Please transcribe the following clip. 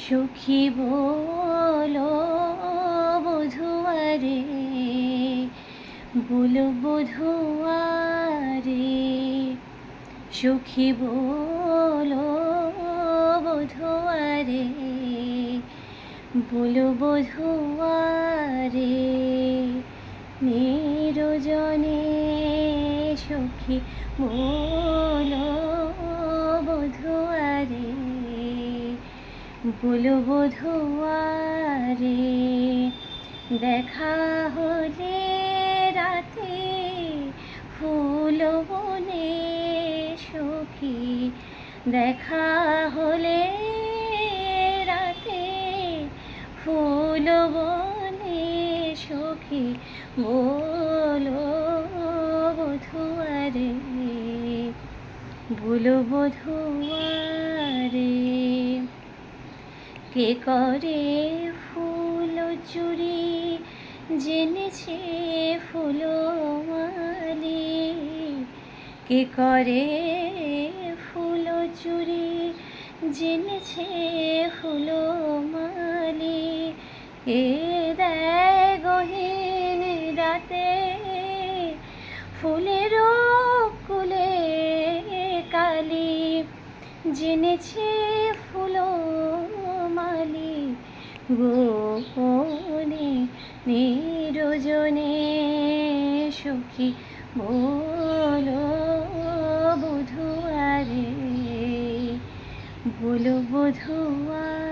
সখী বলো বধুয়ারে, বলো বধুয়ারে, সখী বলো বধুয়ারে, বলো বধুয়ারে। নিরজনে সখী বলো বধুয়ারে, বলো বধুয়ারে। দেখা হলে রাতে ফুল বনে সখী, দেখা হলে রাতে ফুল বনে সখী, বলো বধুয়ারে, বলো বধুয়ারে। কে করে ফুল চুরি জেনেছে ফুল মালি, কে করে ফুল চুরি জেনেছে ফুল মালি। কে দেয় গহীন রাতে ফুলের কুলে কালি, জেনেছে ফুল মালি গোপনে। নিরজনে সখী বলো বধুয়ারে, বলো বধুয়ারে।